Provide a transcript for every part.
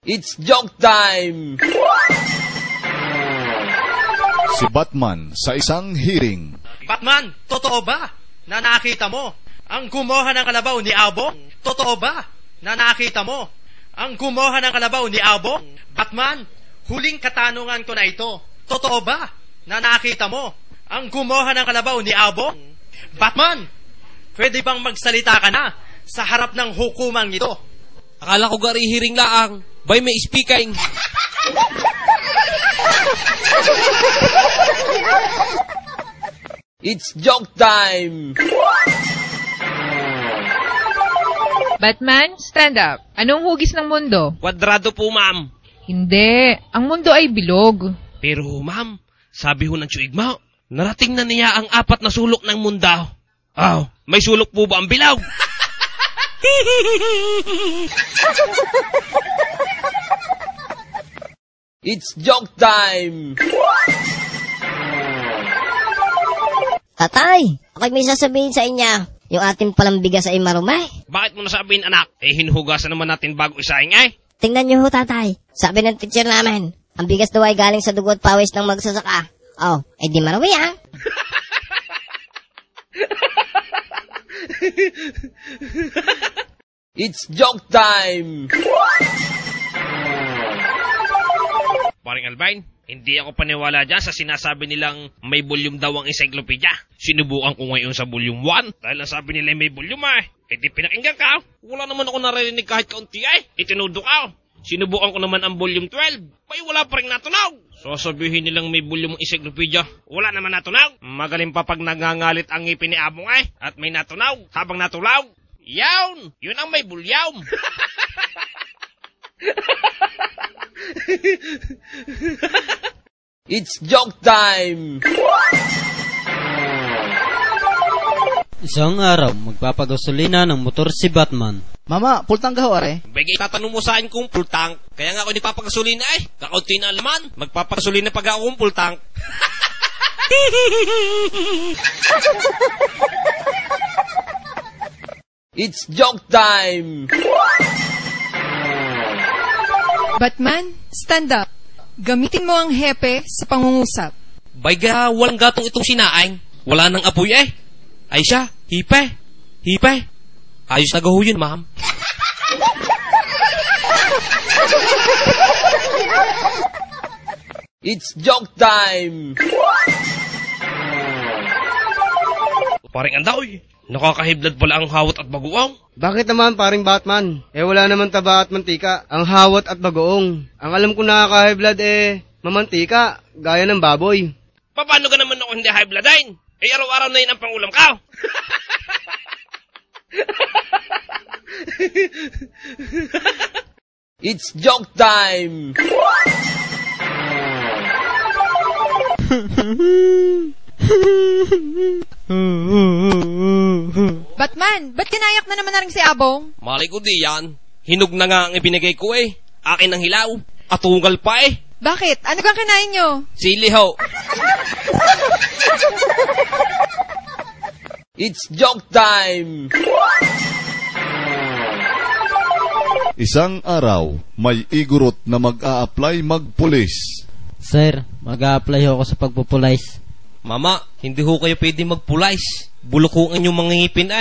It's joke time! Si Batman sa isang hearing. Batman, totoo ba na nakita mo ang kumuha ng kalabaw ni Abo? Totoo ba na nakita mo ang kumuha ng kalabaw ni Abo? Batman, huling katanungan ko na ito. Totoo ba na nakita mo ang kumuha ng kalabaw ni Abo? Batman, pwede bang magsalita ka na sa harap ng hukumang ito? Akala ko gari hiring laang. Bay may speaking. It's joke time! Batman, stand up. Anong hugis ng mundo? Kwadrado po, ma'am. Hindi. Ang mundo ay bilog. Pero, ma'am, sabi ho ng tsuig mo, narating na niya ang 4 na sulok ng mundo. Oh, may sulok po ba ang bilog? It's joke time! Tatay, ako'y may sasabihin sa inyo. Yung ating palang bigas ay marumay. Bakit mo nasabihin, anak? Hinuhugasan naman natin bago isaing ay. Tingnan niyo ho, tatay. Sabi ng teacher namin, ang bigas daw ay galing sa dugo at pawis ng magsasaka. Oh, eh di marumi ah. It's joke time! Paring Alvin, hindi ako paniwala dyan sa sinasabi nilang may volume daw ang encyclopedia. Sinubukan ko ngayon sa volume 1 dahil ang sabi nila may volume eh di pinakinggan ka. Wala naman ako narinig kahit kaunti itinudo ka. Sinubukan ko naman ang volume 12. Ay wala pa rin natunaw. Sasabihin nilang may volume ang encyclopedia. Wala naman natunaw. Magaling pa pag nangangalit ang ngipin ni Abong at may natunaw habang natulaw. Yawn! Yun ang may bulyawm. It's joke time! Isang araw, magpapagasolina ng motor si Batman. Mama, pultang gaho, are. Bagay, tatanong mo sa akin kung full tank. Kaya nga ako di papagasolina kakaunti na laman. Magpapagasolina pag ako kung full tank. It's joke time! Batman, stand up. Gamitin mo ang hepe sa pangungusap. Bayga, walang gatong itong sinaing. Wala nang apoy Ay siya, hipe. Ayos na gaho yun, ma'am. It's joke time! Paring andaw nakakahiblad pala ang hawat at bagoong. Bakit naman, paring Batman? Wala naman taba at mantika. Ang hawat at bagoong. Ang alam ko nakaka-high-blood mamantika, gaya ng baboy. Paano ka naman ako hindi high-bloodine? Araw-araw na yun ang pangulam ka. It's joke time! Batman, ba't kinayak na naman na rin si Abong? Malay ko di yan. Hinog na nga ang ibinigay ko Akin ang hilaw. Atungal pa Bakit? Ano kang kinain nyo? Sili ho. It's joke time! Isang araw, may igurot na mag-a-apply magpulis. Sir, mag-a-apply ako sa pagpupulize. Mama, hindi ho kayo pwede magpulize. Bulok ho ang inyong mga ngipin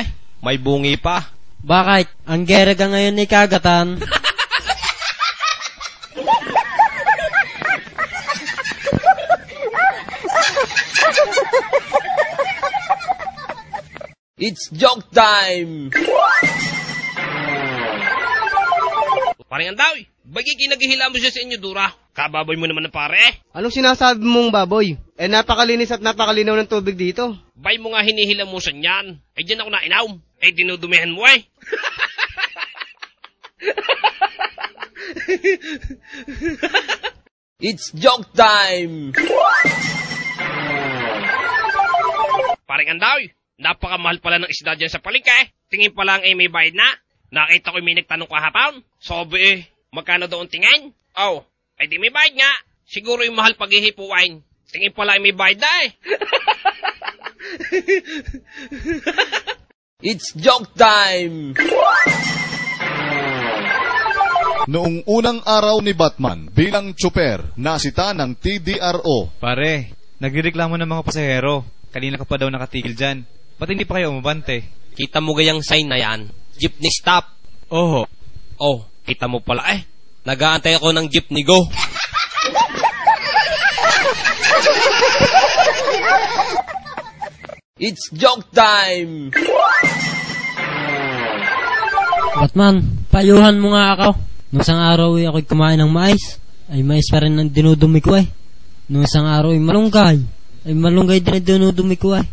May bungi pa. Bakit? Ang gera ka ngayon ni Kagatan. It's joke time! Paring andaw, bagay kinagihila mo siya sa inyo, Dura. Kababoy mo naman na pare. Anong sinasabi mong baboy? Napakalinis at napakalinaw ng tubig dito. Bay mo nga hinihilamusan yan. Diyan ako nainaw. Dinudumihan mo It's joke time! Paring andaw, napakamahal pala ng isda dyan sa palengke. Tingin pa lang may bayad na. Nakita ko may nagtanong kahapon. Sabi magkano doon tingin? Oh, di may bayad nga. Siguro yung mahal paghihipuin. Tingin pala may bayad na It's joke time! Noong unang araw ni Batman bilang tsuper, nasita ng TDRO. Pare, nagrereklamo ng mga pasahero. Kanina ka pa daw nakatigil dyan. Ba't hindi pa kayo umabante? Kita mo gayang sign na yan? Jeepney stop. Oho. Oh, kita mo pala eh. Nag-aantay ako ng jeepney go. It's joke time! Batman, payuhan mo nga ako. Nung isang araw ako'y kumain ng mais, ay mais pa rin ang dinudumi ko eh. Nung isang araw ay malunggay din ang dinudumi ko eh.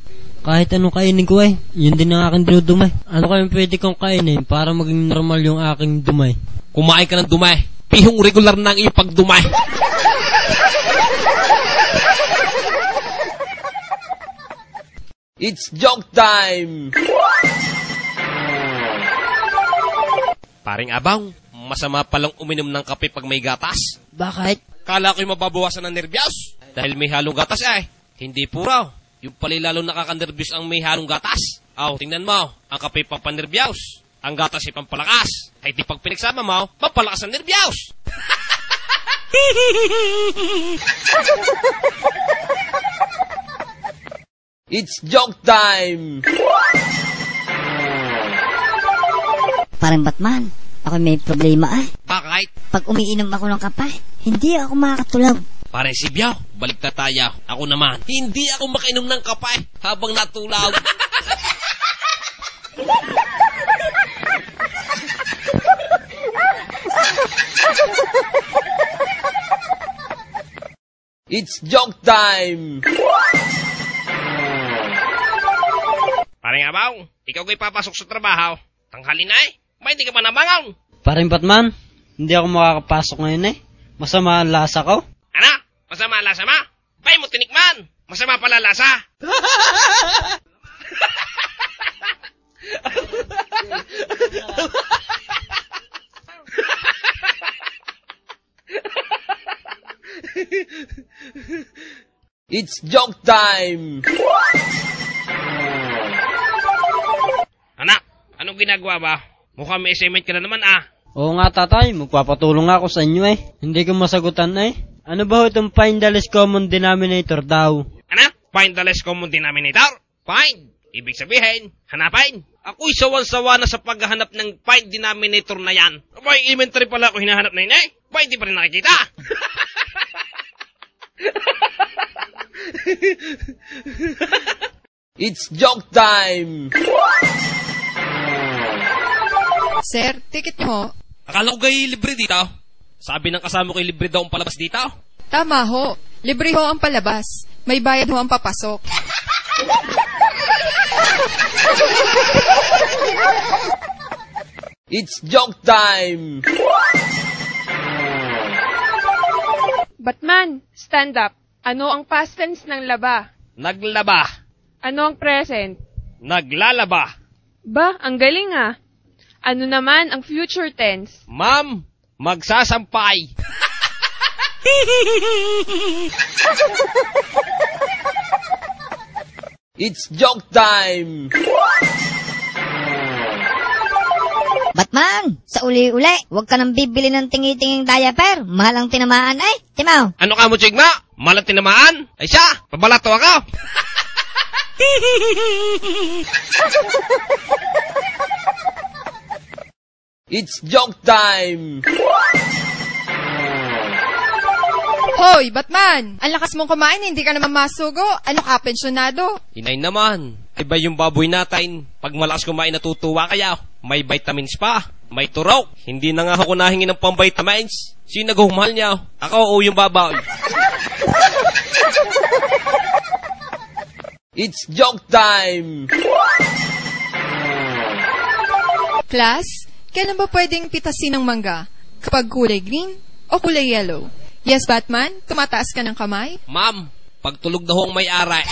Kahit anong kainin ko eh, yun din ang aking dinudumi. Ano kayong pwede kong kainin para maging normal yung aking dumay? Kumain ka ng dumay. Pihong regular na ang iyong pagdumay. It's joke time! Paring Abang, masama palang uminom ng kape pag may gatas. Bakit? Kala ko'y mababawasan ng nervyos. Dahil may halong gatas eh. Hindi po raw. Yung pala lalo nakakanervyos ang may halong gatas. Tingnan mo, ang kape pampanervyos. Ang gatas ay pampalakas. Ay di pag pinagsama mo, pampalakas ang nervyos. It's joke time! Parang Batman, ako may problema eh. Bakit? Pag umiinom ako ng kape, hindi ako makakatulog. Pare si Biao, balik na tayo. Ako naman, hindi ako makainom ng kape habang natulog. It's joke time! Paring Abaw, ikaw ko'y papasok sa trabaho. Tanghali na eh. May hindi ka pa nabangaw. Parang Batman, hindi ako makakapasok ngayon eh. Masama ang lasa ko. Ano? Masama ang lasa mo? Bay mo tinikman. Masama pala lasa. It's joke time! Anak, anong ginagawa ba? Mukhang may assignment ka na naman ah. Oo nga tatay, magpapatulong ako sa inyo eh. Hindi ko masagutan eh. Ano ba itong find the least common denominator daw? Ano? Find the least common denominator? Find. Ibig sabihin, hanapin. Ako'y sawan-sawa na sa paghahanap ng find denominator na yan. Abay, inventory pala ako hinahanap na yun eh. Abay, hindi pa rin nakikita. It's joke time! Sir, ticket mo. Akala ko kayo libre dito. Sabi ng kasama ko libre daw ang palabas dito. Tama ho. Libre ho ang palabas. May bayad ho ang papasok. It's joke time! Batman, stand up. Ano ang past tense ng laba? Naglaba. Ano ang present? Naglalaba. Ba, ang galing ah. Ano naman ang future tense? Ma'am, magsasampay. It's joke time! Batman, sa uli-uli, huwag ka nang bibili ng tingi-tinging diaper. Mahal ang tinamaan ay. Timaw. Ano ka mo, Chigma? Malang tinamaan? Ay siya, pabalato ako. It's joke time! Hoy, Batman! Ang lakas mong kumain, hindi ka naman masugo. Ano ka, pensyonado? Inay naman, iba yung baboy natin. Pag malakas kumain, natutuwa kaya. May vitamins pa, may turok. Hindi na nga ako nahingin ng pang-vitamins. Sino naghumal niya? Ako o yung baboy? It's joke time! Class, kailan ba pwedeng pitasin ng mangga? Kapag kulay green o kulay yellow? Yes, Batman? Tumataas ka ng kamay? Ma'am, pagtulog na ho ang may-ari.